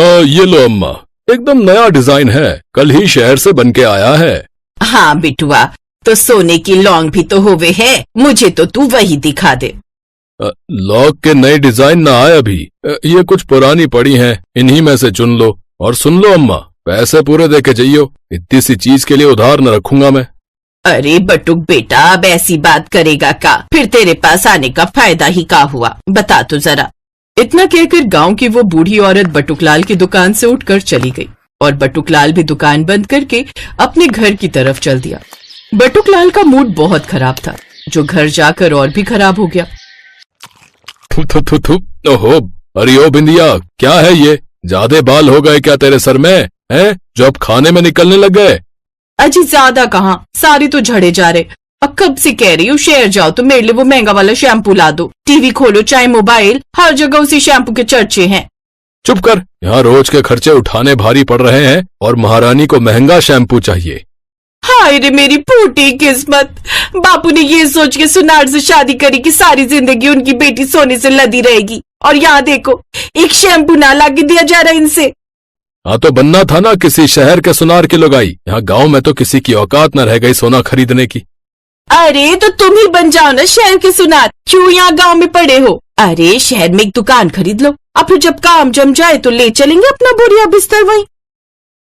ये लो अम्मा, एकदम नया डिजाइन है, कल ही शहर से बन के आया है। हाँ बिटुआ, तो सोने की लौंग भी तो होवे है, मुझे तो तू वही दिखा दे। लॉक के नए डिजाइन ना आए अभी, ये कुछ पुरानी पड़ी हैं, इन्हीं में से चुन लो। और सुन लो अम्मा, पैसे पूरे दे के जाइयो, इतनी सी चीज के लिए उधार न रखूंगा मैं। अरे बटुक बेटा, अब ऐसी बात करेगा का? फिर तेरे पास आने का फायदा ही का हुआ, बता तो जरा। इतना कहकर गांव की वो बूढ़ी औरत बटुकलाल की दुकान से उठकर चली गई और बटुकलाल भी दुकान बंद करके अपने घर की तरफ चल दिया। बटुकलाल का मूड बहुत खराब था, जो घर जाकर और भी खराब हो गया। थु थु थु थु, ओहो, अरे ओ बिंदिया, क्या है ये? ज्यादा बाल हो गए क्या तेरे सर में, हैं, जो अब खाने में निकलने लग गए? अजी ज्यादा कहाँ, सारे तो झड़े जा रहे। अब कब से कह रही हूँ शहर जाओ तो मेरे लिए वो महंगा वाला शैम्पू ला दो। टीवी खोलो चाहे मोबाइल, हर जगह उसी शैम्पू के चर्चे हैं। चुप कर, यहाँ रोज के खर्चे उठाने भारी पड़ रहे हैं और महारानी को महंगा शैम्पू चाहिए। हाय रे मेरी फूटी किस्मत, बापू ने ये सोच के सुनार से शादी करी कि सारी जिंदगी उनकी बेटी सोने से लदी रहेगी, और यहाँ देखो एक शैम्पू ना ला के दिया जा रहा इनसे। हाँ तो बनना था ना किसी शहर के सुनार की लुगाई, यहाँ गांव में तो किसी की औकात न रह गई सोना खरीदने की। अरे तो तुम ही बन जाओ ना शहर के सुनार, क्यों यहाँ गांव में पड़े हो? अरे शहर में एक दुकान खरीद लो, और फिर जब काम जम जाए तो ले चलेंगे अपना बोरिया बिस्तर वहीं।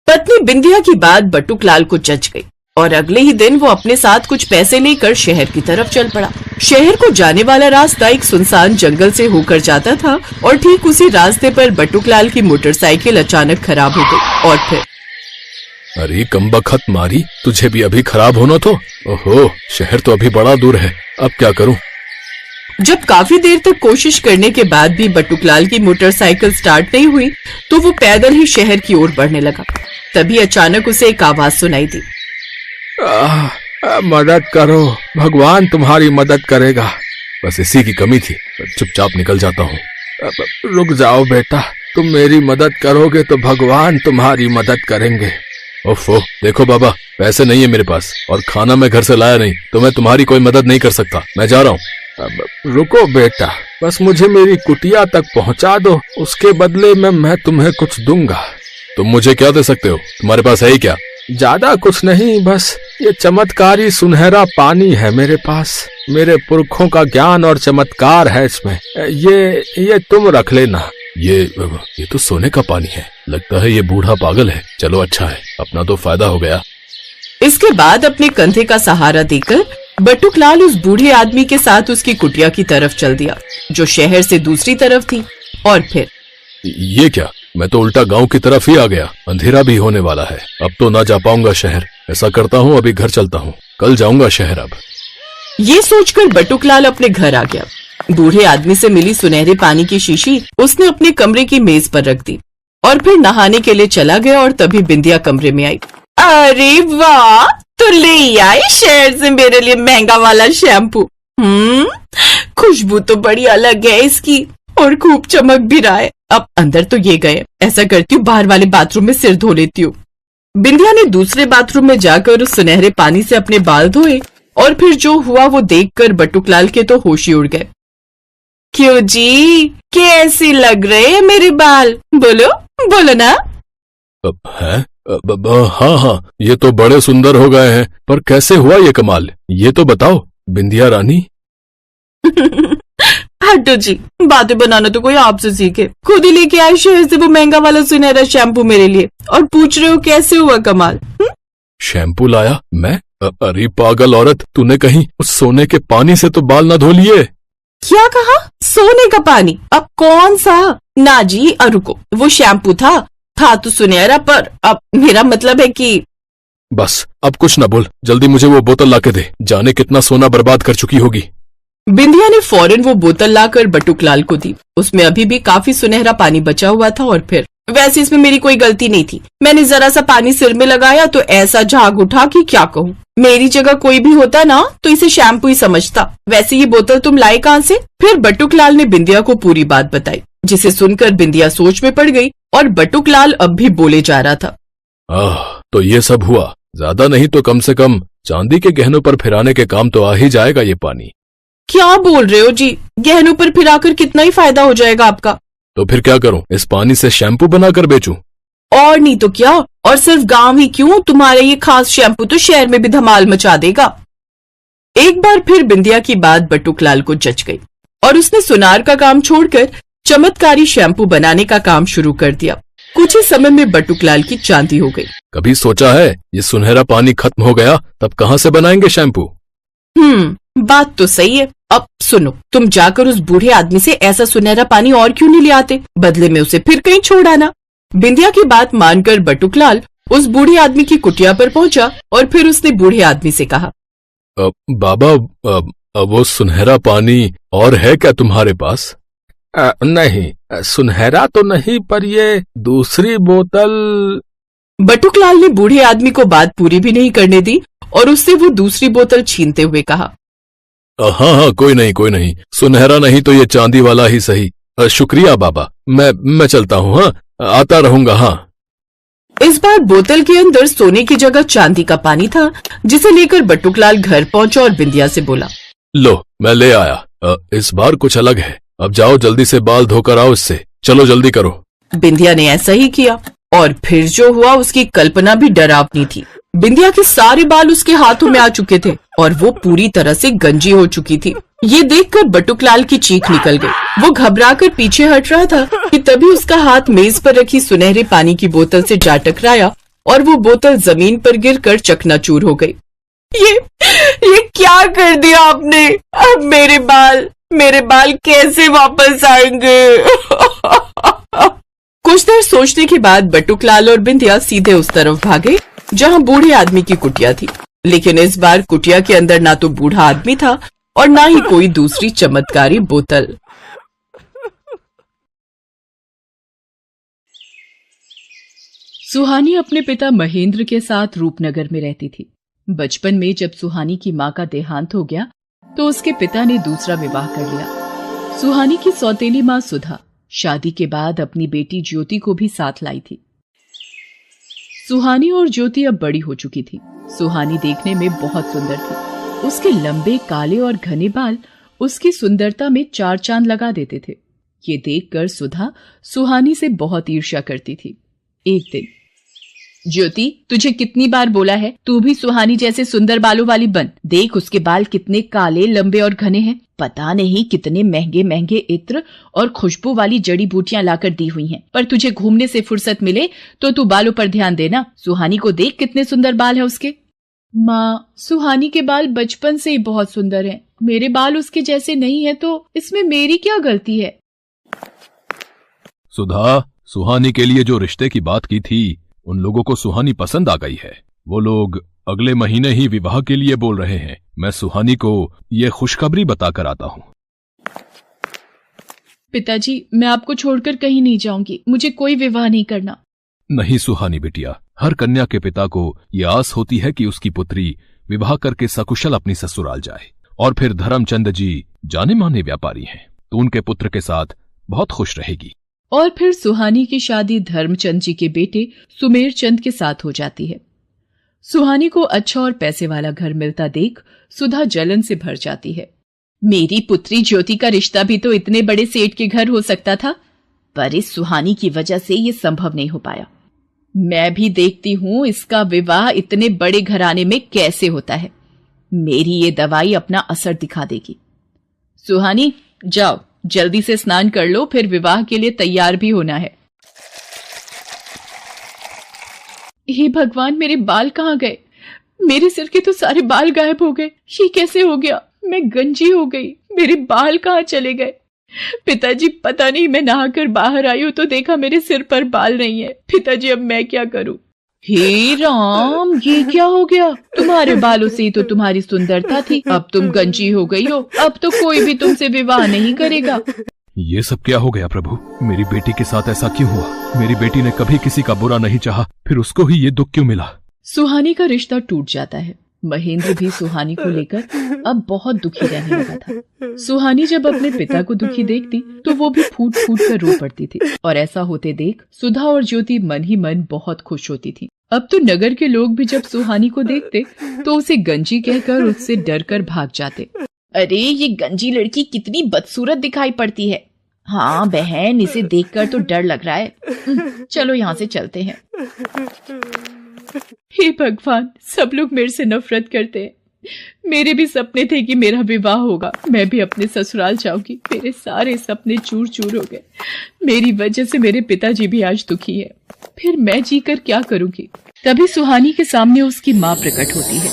पत्नी बिंदिया की बात बटुकलाल को जच गई और अगले ही दिन वो अपने साथ कुछ पैसे लेकर शहर की तरफ चल पड़ा। शहर को जाने वाला रास्ता एक सुनसान जंगल से होकर जाता था और ठीक उसी रास्ते पर बटुकलाल की मोटरसाइकिल अचानक खराब हो गई। और फिर अरे कमबख्त मारी, तुझे भी अभी खराब होना तो? ओहो, शहर तो अभी बड़ा दूर है, अब क्या करूं? जब काफी देर तक कोशिश करने के बाद भी बटुकलाल की मोटरसाइकिल स्टार्ट नहीं हुई तो वो पैदल ही शहर की ओर बढ़ने लगा। तभी अचानक उसे एक आवाज सुनाई दी। मदद करो, भगवान तुम्हारी मदद करेगा। बस इसी की कमी थी, चुपचाप निकल जाता हूँ। रुक जाओ बेटा, तुम मेरी मदद करोगे तो भगवान तुम्हारी मदद करेंगे। ओफो, देखो बाबा, पैसे नहीं है मेरे पास और खाना मैं घर से लाया नहीं, तो मैं तुम्हारी कोई मदद नहीं कर सकता, मैं जा रहा हूँ। रुको बेटा, बस मुझे मेरी कुटिया तक पहुँचा दो, उसके बदले में मैं तुम्हें कुछ दूंगा। तुम मुझे क्या दे सकते हो? तुम्हारे पास है ही क्या? ज्यादा कुछ नहीं, बस ये चमत्कारी सुनहरा पानी है मेरे पास। मेरे पुरखों का ज्ञान और चमत्कार है इसमें, ये तुम रख लेना। ये तो सोने का पानी है, लगता है ये बूढ़ा पागल है। चलो अच्छा है, अपना तो फायदा हो गया। इसके बाद अपने कंधे का सहारा देकर बटुकलाल उस बूढ़े आदमी के साथ उसकी कुटिया की तरफ चल दिया, जो शहर से दूसरी तरफ थी। और फिर ये क्या, मैं तो उल्टा गांव की तरफ ही आ गया, अंधेरा भी होने वाला है, अब तो ना जा पाऊंगा शहर। ऐसा करता हूँ, अभी घर चलता हूँ, कल जाऊंगा शहर। अब ये सोचकर बटुकलाल अपने घर आ गया। बूढ़े आदमी से मिली सुनहरे पानी की शीशी उसने अपने कमरे की मेज पर रख दी और फिर नहाने के लिए चला गया। और तभी बिंदिया कमरे में आई। अरे वाह, तो ले आई शहर से मेरे लिए महंगा वाला शैम्पू। खुशबू तो बड़ी अलग है इसकी और खूब चमक भी रहा है। अब अंदर तो ये गए, ऐसा करती हूँ बाहर वाले बाथरूम में सिर धो लेती हूँ। बिंदिया ने दूसरे बाथरूम में जाकर उस सुनहरे पानी से अपने बाल धोए और फिर जो हुआ वो देखकर बटुकलाल के तो होश ही उड़ गए। क्यों जी, कैसे लग रहे हैं मेरे बाल? बोलो बोलो ना। है? हाँ, ये तो बड़े सुंदर हो गए हैं, पर कैसे हुआ ये कमाल, ये तो बताओ बिंदिया रानी। हटो जी, बातें बनाना तो कोई आपसे सीखे। खुद ही लेके आए शहर से वो महंगा वाला सुनहरा शैम्पू मेरे लिए और पूछ रहे हो कैसे हुआ कमाल। शैम्पू लाया मैं? अरे पागल औरत, तूने कहीं उस सोने के पानी से तो बाल ना धो लिए? क्या कहा? सोने का पानी? अब कौन सा? ना जी, रुको, वो शैम्पू था तो सुनहरा, पर अब मेरा मतलब है कि। बस अब कुछ ना बोल, जल्दी मुझे वो बोतल लाके दे, जाने कितना सोना बर्बाद कर चुकी होगी। बिंदिया ने फौरन वो बोतल लाकर बटुकलाल को दी। उसमें अभी भी काफी सुनहरा पानी बचा हुआ था। और फिर वैसे इसमें मेरी कोई गलती नहीं थी, मैंने जरा सा पानी सिर में लगाया तो ऐसा झाग उठा कि क्या कहूँ। मेरी जगह कोई भी होता ना तो इसे शैम्पू ही समझता। वैसे ये बोतल तुम लाए कहाँ से? फिर बटुकलाल ने बिंदिया को पूरी बात बताई, जिसे सुनकर बिंदिया सोच में पड़ गई और बटुकलाल अब भी बोले जा रहा था। तो ये सब हुआ, ज्यादा नहीं तो कम से कम चांदी के गहनों पर फिराने के काम तो आ ही जाएगा ये पानी। क्या बोल रहे हो जी? गहनों पर फिराकर कितना ही फायदा हो जाएगा आपका? तो फिर क्या करूं? इस पानी से शैम्पू बनाकर बेचूं? और नहीं तो क्या, और सिर्फ गांव ही क्यों, तुम्हारा ये खास शैम्पू तो शहर में भी धमाल मचा देगा। एक बार फिर बिंदिया की बात बटुकलाल को जच गई और उसने सुनार का काम छोड़कर चमत्कारी शैम्पू बनाने का काम शुरू कर दिया। कुछ ही समय में बटुकलाल की चांदी हो गई। कभी सोचा है ये सुनहरा पानी खत्म हो गया तब कहाँ से बनाएंगे शैम्पू? बात तो सही है। अब सुनो, तुम जाकर उस बूढ़े आदमी से ऐसा सुनहरा पानी और क्यों नहीं ले आते, बदले में उसे फिर कहीं छोड़ आना। बिंदिया की बात मानकर बटुकलाल उस बूढ़े आदमी की कुटिया पर पहुंचा और फिर उसने बूढ़े आदमी से कहा, बाबा, वो सुनहरा पानी और है क्या तुम्हारे पास? नहीं, सुनहरा तो नहीं, पर ये दूसरी बोतल। बटुकलाल ने बूढ़े आदमी को बात पूरी भी नहीं करने दी और उससे वो दूसरी बोतल छीनते हुए कहा, हाँ, कोई नहीं, सुनहरा नहीं तो ये चांदी वाला ही सही। शुक्रिया बाबा, मैं चलता हूँ। हाँ, आता रहूंगा। हाँ। इस बार बोतल के अंदर सोने की जगह चांदी का पानी था, जिसे लेकर बटुकलाल घर पहुंचा और बिंदिया से बोला, लो, मैं ले आया। इस बार कुछ अलग है। अब जाओ, जल्दी से बाल धोकर आओ इससे। चलो जल्दी करो। बिंदिया ने ऐसा ही किया और फिर जो हुआ उसकी कल्पना भी डरावनी थी। बिंदिया के सारे बाल उसके हाथों में आ चुके थे और वो पूरी तरह से गंजी हो चुकी थी। ये देखकर बटुकलाल की चीख निकल गई। वो घबराकर पीछे हट रहा था कि तभी उसका हाथ मेज पर रखी सुनहरे पानी की बोतल से जा टकराया और वो बोतल जमीन पर गिरकर चकनाचूर हो गई। ये क्या कर दिया आपने? अब मेरे बाल कैसे वापस आएंगे? कुछ देर सोचने के बाद बटुकलाल और बिंदिया सीधे उस तरफ भागे जहां बूढ़े आदमी की कुटिया थी। लेकिन इस बार कुटिया के अंदर ना तो बूढ़ा आदमी था और ना ही कोई दूसरी चमत्कारी बोतल। सुहानी अपने पिता महेंद्र के साथ रूपनगर में रहती थी। बचपन में जब सुहानी की मां का देहांत हो गया तो उसके पिता ने दूसरा विवाह कर लिया। सुहानी की सौतेली मां सुधा शादी के बाद अपनी बेटी ज्योति को भी साथ लाई थी। सुहानी और ज्योति अब बड़ी हो चुकी थी। सुहानी देखने में बहुत सुंदर थी। उसके लंबे काले और घने बाल उसकी सुंदरता में चार चांद लगा देते थे। ये देखकर सुधा सुहानी से बहुत ईर्ष्या करती थी। एक दिन, ज्योति, तुझे कितनी बार बोला है तू भी सुहानी जैसे सुंदर बालों वाली बन। देख उसके बाल कितने काले, लंबे और घने हैं। पता नहीं कितने महंगे महंगे इत्र और खुशबू वाली जड़ी बूटियां लाकर दी हुई हैं। पर तुझे घूमने से फुर्सत मिले तो तू बालों पर ध्यान देना। सुहानी को देख कितने सुंदर बाल है उसके। माँ, सुहानी के बाल बचपन से ही बहुत सुंदर हैं। मेरे बाल उसके जैसे नहीं है तो इसमें मेरी क्या गलती है? सुधा, सुहानी के लिए जो रिश्ते की बात की थी उन लोगों को सुहानी पसंद आ गई है। वो लोग अगले महीने ही विवाह के लिए बोल रहे हैं। मैं सुहानी को ये खुशखबरी बताकर आता हूँ। पिताजी, मैं आपको छोड़कर कहीं नहीं जाऊंगी। मुझे कोई विवाह नहीं करना। नहीं सुहानी बेटिया, हर कन्या के पिता को ये आस होती है कि उसकी पुत्री विवाह करके सकुशल अपनी ससुराल जाए। और फिर धर्मचंद जी जाने माने व्यापारी हैं, तो उनके पुत्र के साथ बहुत खुश रहेगी। और फिर सुहानी की शादी धर्मचंद जी के बेटे सुमेर चंद के साथ हो जाती है। सुहानी को अच्छा और पैसे वाला घर मिलता देख सुधा जलन से भर जाती है। मेरी पुत्री ज्योति का रिश्ता भी तो इतने बड़े सेठ के घर हो सकता था, पर इस सुहानी की वजह से ये संभव नहीं हो पाया। मैं भी देखती हूँ इसका विवाह इतने बड़े घराने में कैसे होता है। मेरी ये दवाई अपना असर दिखा देगी। सुहानी, जाओ जल्दी से स्नान कर लो, फिर विवाह के लिए तैयार भी होना है। हे भगवान, मेरे बाल कहाँ गए? मेरे सिर के तो सारे बाल गायब हो गए। ये कैसे हो गया? मैं गंजी हो गई। मेरे बाल कहाँ चले गए? पिताजी, पता नहीं, मैं नहाकर बाहर आई हूँ तो देखा मेरे सिर पर बाल नहीं है। पिताजी, अब मैं क्या करूँ? हे राम, ये क्या हो गया? तुम्हारे बालों से ही तो तुम्हारी सुंदरता थी, अब तुम गंजी हो गई हो। अब तो कोई भी तुमसे विवाह नहीं करेगा। ये सब क्या हो गया प्रभु? मेरी बेटी के साथ ऐसा क्यों हुआ? मेरी बेटी ने कभी किसी का बुरा नहीं चाहा, फिर उसको ही ये दुख क्यों मिला? सुहानी का रिश्ता टूट जाता है। महेंद्र भी सुहानी को लेकर अब बहुत दुखी रहने लगा था। सुहानी जब अपने पिता को दुखी देखती तो वो भी फूट फूट कर रो पड़ती थी। और ऐसा होते देख सुधा और ज्योति मन ही मन बहुत खुश होती थी। अब तो नगर के लोग भी जब सुहानी को देखते तो उसे गंजी कहकर उससे डर कर भाग जाते। अरे, ये गंजी लड़की कितनी बदसूरत दिखाई पड़ती है। हाँ बहन, इसे देखकर तो डर लग रहा है। चलो यहाँ से चलते हैं। हे भगवान, सब लोग मेरे से नफरत करते हैं। मेरे भी सपने थे कि मेरा विवाह होगा, मैं भी अपने ससुराल जाऊंगी। मेरे सारे सपने चूर चूर हो गए। मेरी वजह से मेरे पिताजी भी आज दुखी है। फिर मैं जीकर क्या करूंगी। तभी सुहानी के सामने उसकी माँ प्रकट होती है।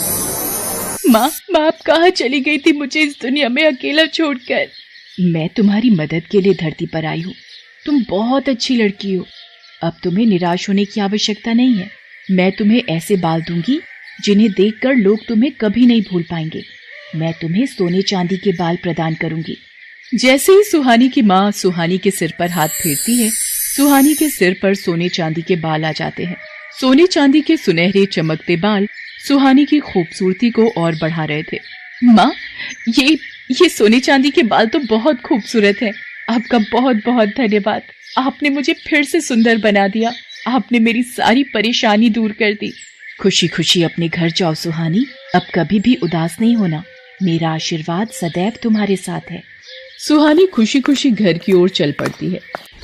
माँ, आप कहाँ चली गई थी मुझे इस दुनिया में अकेला छोड़कर? मैं तुम्हारी मदद के लिए धरती पर आई हूँ। तुम बहुत अच्छी लड़की हो। अब तुम्हें निराश होने की आवश्यकता नहीं है। मैं तुम्हें ऐसे बाल दूंगी जिन्हें देखकर लोग तुम्हें कभी नहीं भूल पाएंगे। मैं तुम्हें सोने चांदी के बाल प्रदान करूंगी। जैसे ही सुहानी की माँ सुहानी के सिर पर हाथ फेरती है, सुहानी के सिर पर सोने चांदी के बाल आ जाते हैं। सोने चांदी के सुनहरे चमकते बाल सुहानी की खूबसूरती को और बढ़ा रहे थे। माँ, ये सोने चांदी के बाल तो बहुत खूबसूरत हैं। आपका बहुत बहुत धन्यवाद। आपने मुझे फिर से सुंदर बना दिया। आपने मेरी सारी परेशानी दूर कर दी। खुशी खुशी अपने घर जाओ सुहानी। अब कभी भी उदास नहीं होना। मेरा आशीर्वाद सदैव तुम्हारे साथ है। सुहानी खुशी खुशी घर की ओर चल पड़ती है।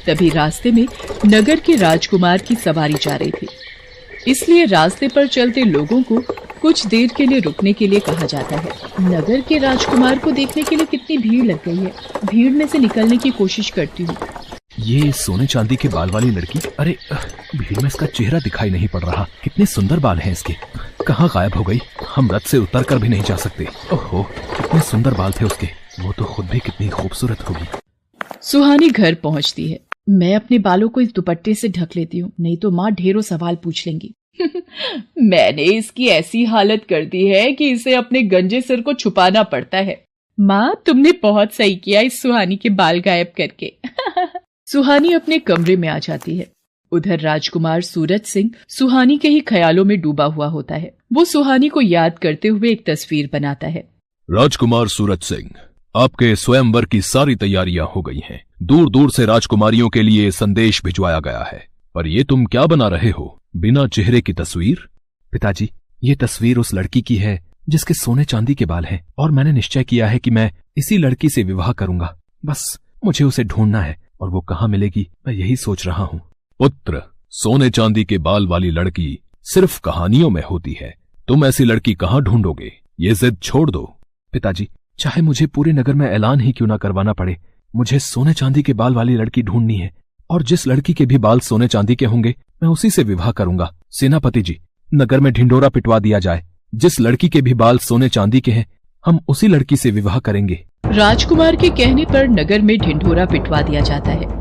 तभी रास्ते में नगर के राजकुमार की सवारी जा रही थी, इसलिए रास्ते पर चलते लोगों को कुछ देर के लिए रुकने के लिए कहा जाता है। नगर के राजकुमार को देखने के लिए कितनी भीड़ लग गई है। भीड़ में से निकलने की कोशिश करती हूँ। ये सोने चांदी के बाल वाली लड़की, अरे भीड़ में इसका चेहरा दिखाई नहीं पड़ रहा। कितने सुंदर बाल हैं इसके। कहाँ गायब हो गई? हम रथ से उतर कर भी नहीं जा सकते। ओहो, कितने सुंदर बाल थे उसके। वो तो खुद भी कितनी खूबसूरत होगी। सुहानी घर पहुंचती है। मैं अपने बालों को इस दुपट्टे से ढक लेती हूँ, नहीं तो माँ ढेरों सवाल पूछ लेंगी। मैंने इसकी ऐसी हालत कर दी है कि इसे अपने गंजे सिर को छुपाना पड़ता है। माँ, तुमने बहुत सही किया इस सुहानी के बाल गायब करके। सुहानी अपने कमरे में आ जाती है। उधर राजकुमार सूरज सिंह सुहानी के ही ख्यालों में डूबा हुआ होता है। वो सुहानी को याद करते हुए एक तस्वीर बनाता है। राजकुमार सूरज सिंह, आपके स्वयंवर की सारी तैयारियां हो गई हैं। दूर दूर से राजकुमारियों के लिए संदेश भिजवाया गया है। पर ये तुम क्या बना रहे हो? बिना चेहरे की तस्वीर? पिताजी, ये तस्वीर उस लड़की की है जिसके सोने चांदी के बाल हैं, और मैंने निश्चय किया है कि मैं इसी लड़की से विवाह करूंगा। बस मुझे उसे ढूंढना है, और वो कहाँ मिलेगी मैं यही सोच रहा हूँ। पुत्र, सोने चांदी के बाल वाली लड़की सिर्फ कहानियों में होती है। तुम ऐसी लड़की कहाँ ढूंढोगे? ये जिद छोड़ दो। पिताजी, चाहे मुझे पूरे नगर में ऐलान ही क्यों ना करवाना पड़े, मुझे सोने चांदी के बाल वाली लड़की ढूंढनी है, और जिस लड़की के भी बाल सोने चांदी के होंगे मैं उसी से विवाह करूंगा। सेनापति जी, नगर में ढिंढोरा पिटवा दिया जाए। जिस लड़की के भी बाल सोने चांदी के हैं, हम उसी लड़की से विवाह करेंगे। राजकुमार के कहने पर नगर में ढिंढोरा पिटवा दिया जाता है।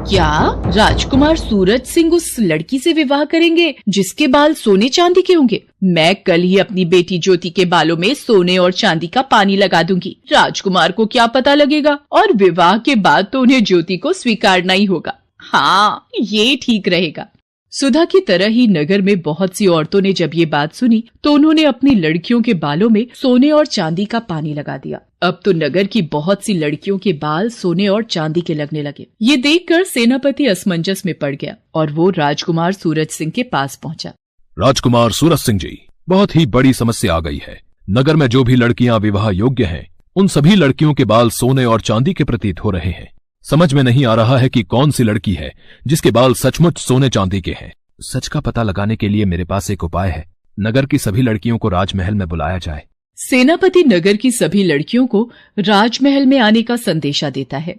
क्या राजकुमार सूरज सिंह उस लड़की से विवाह करेंगे जिसके बाल सोने चांदी के होंगे? मैं कल ही अपनी बेटी ज्योति के बालों में सोने और चांदी का पानी लगा दूंगी। राजकुमार को क्या पता लगेगा, और विवाह के बाद तो उन्हें ज्योति को स्वीकारना ही होगा। हाँ, ये ठीक रहेगा। सुधा की तरह ही नगर में बहुत सी औरतों ने जब ये बात सुनी तो उन्होंने अपनी लड़कियों के बालों में सोने और चांदी का पानी लगा दिया। अब तो नगर की बहुत सी लड़कियों के बाल सोने और चांदी के लगने लगे। ये देखकर सेनापति असमंजस में पड़ गया और वो राजकुमार सूरज सिंह के पास पहुंचा। राजकुमार सूरज सिंह जी, बहुत ही बड़ी समस्या आ गई है। नगर में जो भी लड़कियां विवाह योग्य हैं, उन सभी लड़कियों के बाल सोने और चांदी के प्रतीत हो रहे हैं। समझ में नहीं आ रहा है कि कौन सी लड़की है जिसके बाल सचमुच सोने चांदी के हैं। सच का पता लगाने के लिए मेरे पास एक उपाय है। नगर की सभी लड़कियों को राजमहल में बुलाया जाए। सेनापति नगर की सभी लड़कियों को राजमहल में आने का संदेशा देता है।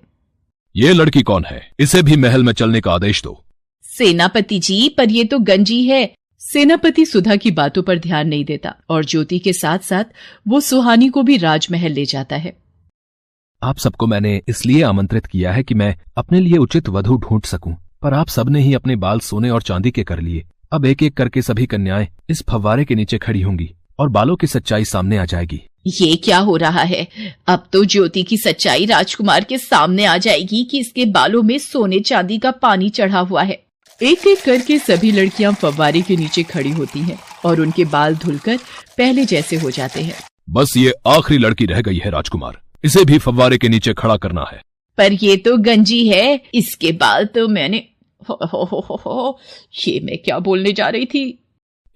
ये लड़की कौन है? इसे भी महल में चलने का आदेश दो। सेनापति जी, पर ये तो गंजी है। सेनापति सुधा की बातों पर ध्यान नहीं देता और ज्योति के साथ साथ वो सुहानी को भी राजमहल ले जाता है। आप सबको मैंने इसलिए आमंत्रित किया है कि मैं अपने लिए उचित वधू ढूंढ सकूं, पर आप सबने ही अपने बाल सोने और चांदी के कर लिए। अब एक एक करके सभी कन्याएं इस फव्वारे के नीचे खड़ी होंगी और बालों की सच्चाई सामने आ जाएगी। ये क्या हो रहा है? अब तो ज्योति की सच्चाई राजकुमार के सामने आ जाएगी कि इसके बालों में सोने चांदी का पानी चढ़ा हुआ है। एक एक करके सभी लड़कियां फव्वारे के नीचे खड़ी होती हैं और उनके बाल धुलकर पहले जैसे हो जाते हैं। बस ये आखिरी लड़की रह गई है राजकुमार, इसे भी फव्वारे के नीचे खड़ा करना है। पर ये तो गंजी है, इसके बाल तो मैंने हो, ये मैं क्या बोलने जा रही थी।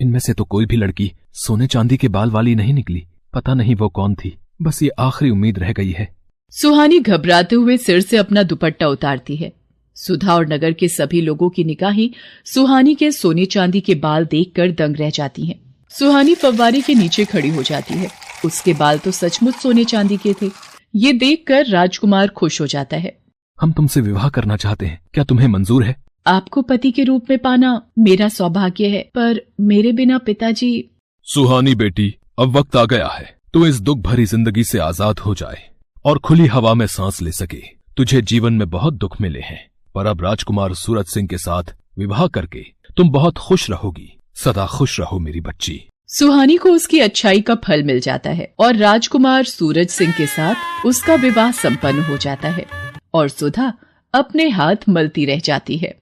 इनमें से तो कोई भी लड़की सोने चांदी के बाल वाली नहीं निकली। पता नहीं वो कौन थी। बस ये आखिरी उम्मीद रह गई है। सुहानी घबराते हुए सिर से अपना दुपट्टा उतारती है। सुधा और नगर के सभी लोगों की निगाहें सुहानी के सोने चांदी के बाल देखकर दंग रह जाती हैं। सुहानी फव्वारे के नीचे खड़ी हो जाती है। उसके बाल तो सचमुच सोने चांदी के थे। ये देखकर राजकुमार खुश हो जाता है। हम तुमसे विवाह करना चाहते हैं, क्या तुम्हें मंजूर है? आपको पति के रूप में पाना मेरा सौभाग्य है, पर मेरे बिना पिताजी। सुहानी बेटी, अब वक्त आ गया है तू इस दुख भरी जिंदगी से आजाद हो जाए और खुली हवा में सांस ले सके। तुझे जीवन में बहुत दुख मिले हैं, पर अब राजकुमार सूरज सिंह के साथ विवाह करके तुम बहुत खुश रहोगी। सदा खुश रहो मेरी बच्ची। सुहानी को उसकी अच्छाई का फल मिल जाता है और राजकुमार सूरज सिंह के साथ उसका विवाह संपन्न हो जाता है और सुधा अपने हाथ मलती रह जाती है।